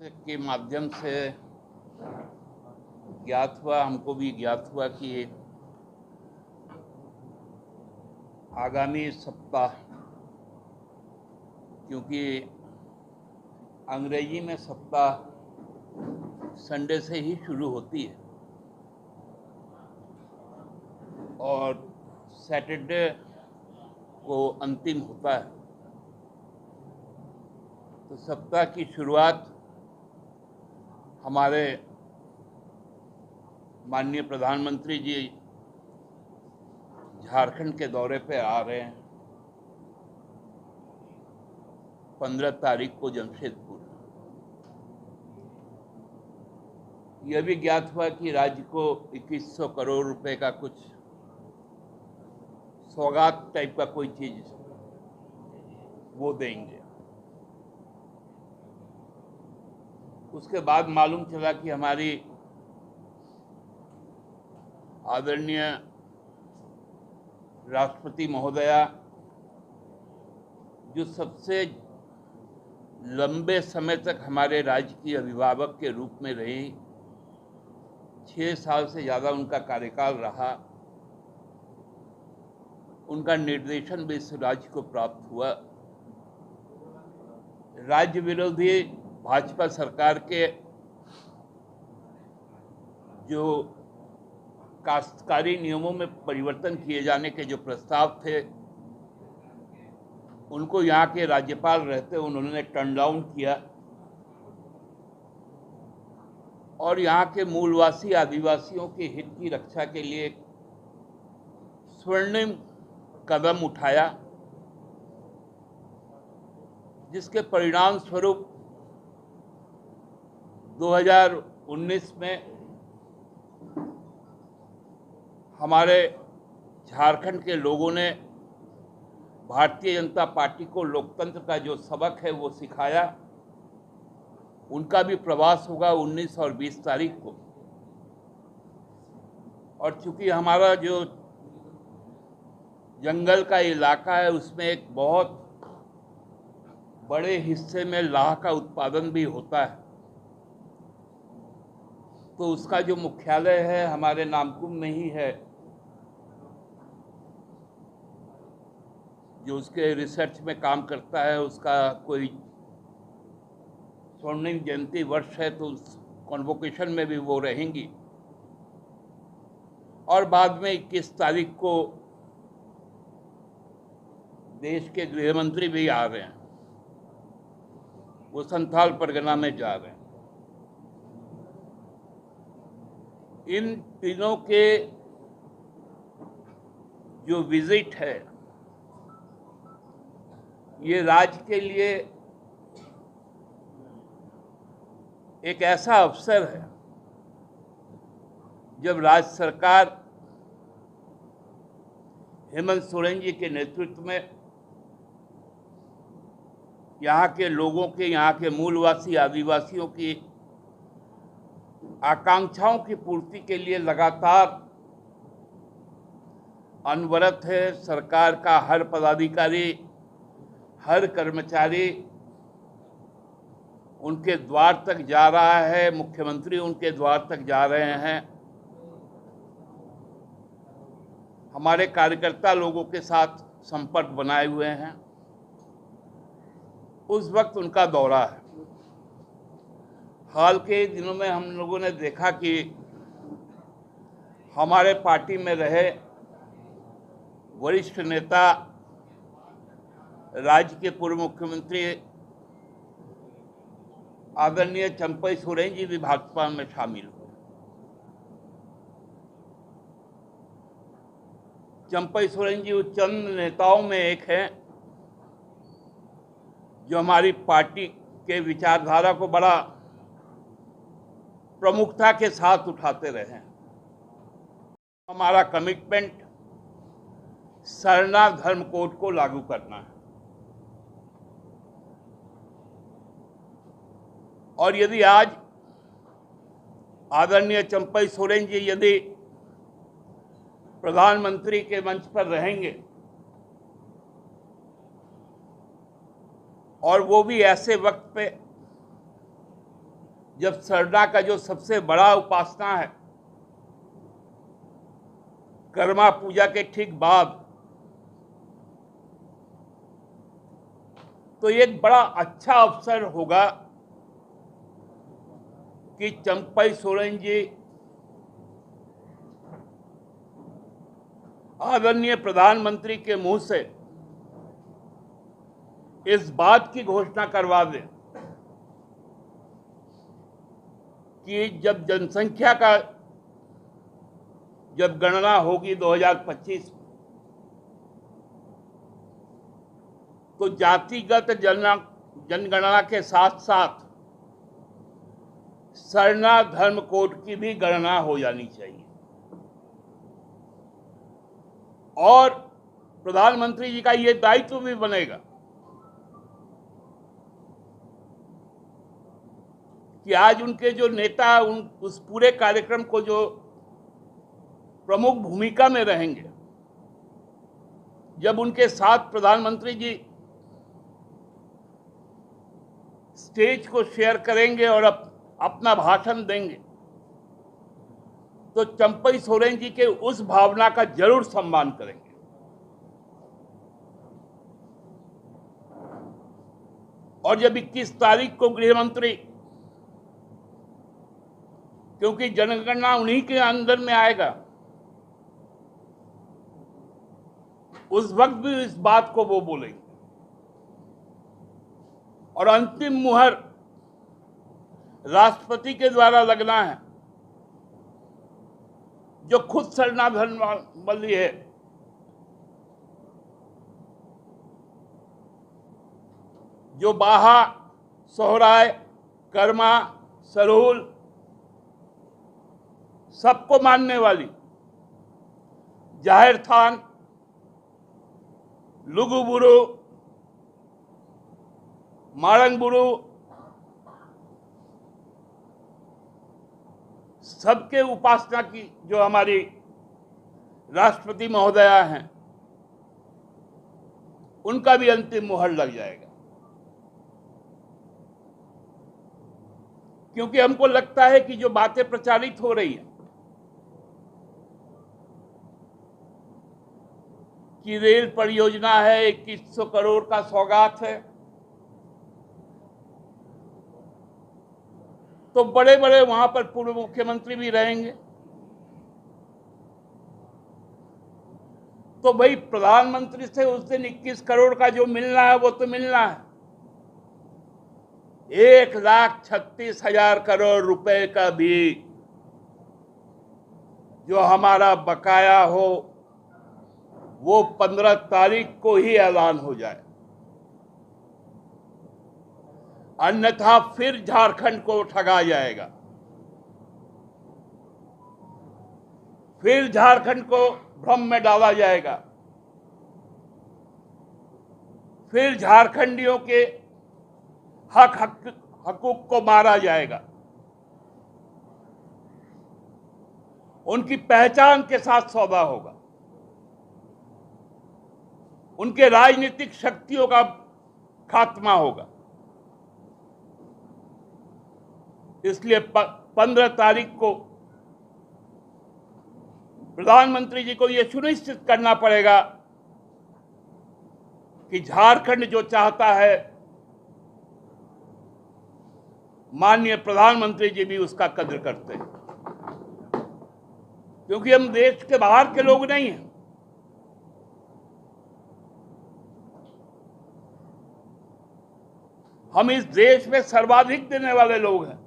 के माध्यम से ज्ञात हुआ, हमको भी ज्ञात हुआ कि आगामी सप्ताह, क्योंकि अंग्रेजी में सप्ताह संडे से ही शुरू होती है और सैटरडे को अंतिम होता है, तो सप्ताह की शुरुआत हमारे माननीय प्रधानमंत्री जी झारखंड के दौरे पे आ रहे हैं 15 तारीख को जमशेदपुर। यह भी ज्ञात हुआ कि राज्य को 2100 करोड़ रुपए का कुछ सौगात टाइप का कोई चीज वो देंगे। उसके बाद मालूम चला कि हमारी आदरणीय राष्ट्रपति महोदया, जो सबसे लंबे समय तक हमारे राज्य की अभिभावक के रूप में रही, 6 साल से ज़्यादा उनका कार्यकाल रहा, उनका निर्देशन भी इस राज्य को प्राप्त हुआ। राज्य विरोधी भाजपा सरकार के जो काश्तकारी नियमों में परिवर्तन किए जाने के जो प्रस्ताव थे, उनको यहाँ के राज्यपाल रहते उन्होंने टर्न डाउन किया और यहाँ के मूलवासी आदिवासियों के हित की रक्षा के लिए एक स्वर्णिम कदम उठाया, जिसके परिणाम स्वरूप 2019 में हमारे झारखंड के लोगों ने भारतीय जनता पार्टी को लोकतंत्र का जो सबक है वो सिखाया। उनका भी प्रवास होगा 19 और 20 तारीख को, और चूंकि हमारा जो जंगल का इलाका है उसमें एक बहुत बड़े हिस्से में लाह का उत्पादन भी होता है, तो उसका जो मुख्यालय है हमारे नामकुम में ही है। जो उसके रिसर्च में काम करता है, उसका कोई स्वर्णिम जयंती वर्ष है, तो उस कॉन्वोकेशन में भी वो रहेंगी। और बाद में 21 तारीख को देश के गृह मंत्री भी आ रहे हैं, वो संथाल परगना में जा रहे हैं। इन तीनों के जो विजिट है, ये राज्य के लिए एक ऐसा अवसर है जब राज्य सरकार हेमंत सोरेन जी के नेतृत्व में यहाँ के लोगों के, यहाँ के मूलवासी आदिवासियों की आकांक्षाओं की पूर्ति के लिए लगातार अनवरत है। सरकार का हर पदाधिकारी, हर कर्मचारी उनके द्वार तक जा रहा है, मुख्यमंत्री उनके द्वार तक जा रहे हैं। हमारे कार्यकर्ता लोगों के साथ संपर्क बनाए हुए हैं। उस वक्त उनका दौरा है। हाल के दिनों में हम लोगों ने देखा कि हमारे पार्टी में रहे वरिष्ठ नेता, राज्य के पूर्व मुख्यमंत्री आदरणीय चंपई सोरेन जी भी भाजपा में शामिल हुए। चंपई सोरेन जी उन चंद नेताओं में एक हैं जो हमारी पार्टी के विचारधारा को बड़ा प्रमुखता के साथ उठाते रहे हैं। हमारा कमिटमेंट सरना धर्म कोड को लागू करना है, और यदि आज आदरणीय चंपई सोरेन जी यदि प्रधानमंत्री के मंच पर रहेंगे और वो भी ऐसे वक्त पे जब सरना का जो सबसे बड़ा उपासना है, कर्मा पूजा के ठीक बाद, तो एक बड़ा अच्छा अवसर होगा कि चंपई सोरेन जी आदरणीय प्रधानमंत्री के मुंह से इस बात की घोषणा करवा दें कि जब जनसंख्या का जब गणना होगी 2025 में, तो जातिगत जनगणना के साथ साथ सरना धर्म कोड की भी गणना हो जानी चाहिए। और प्रधानमंत्री जी का ये दायित्व भी बनेगा कि आज उनके जो नेता उस पूरे कार्यक्रम को जो प्रमुख भूमिका में रहेंगे, जब उनके साथ प्रधानमंत्री जी स्टेज को शेयर करेंगे और अपना भाषण देंगे, तो चंपई सोरेन जी के उस भावना का जरूर सम्मान करेंगे। और जब 21 तारीख को गृह मंत्री, क्योंकि जनगणना उन्हीं के अंदर में आएगा, उस वक्त भी इस बात को वो बोलेंगे। और अंतिम मुहर राष्ट्रपति के द्वारा लगना है, जो खुद सरना धर्मावलंबी है, जो बाहा, सोहराय, कर्मा, सरूल सबको मानने वाली, जाहिर थान, लुगुबुरु, मारंगबुरु, सबके उपासना की जो हमारी राष्ट्रपति महोदया हैं, उनका भी अंतिम मुहर लग जाएगा। क्योंकि हमको लगता है कि जो बातें प्रचारित हो रही हैं कि रेल परियोजना है, 2100 करोड़ का सौगात है, तो बड़े बड़े वहां पर पूर्व मुख्यमंत्री भी रहेंगे, तो भाई प्रधानमंत्री से उस दिन 21 करोड़ का जो मिलना है वो तो मिलना है। 1,36,000 करोड़ रुपए का भी जो हमारा बकाया हो, वो 15 तारीख को ही ऐलान हो जाए, अन्यथा फिर झारखंड को ठगा जाएगा, फिर झारखंड को भ्रम में डाला जाएगा, फिर झारखंडियों के हकूक को मारा जाएगा, उनकी पहचान के साथ सौदा होगा, उनके राजनीतिक शक्तियों का खात्मा होगा। इसलिए 15 तारीख को प्रधानमंत्री जी को यह सुनिश्चित करना पड़ेगा कि झारखंड जो चाहता है, माननीय प्रधानमंत्री जी भी उसका कद्र करते हैं। क्योंकि हम देश के बाहर के लोग नहीं हैं, हम इस देश में सर्वाधिक देने वाले लोग हैं।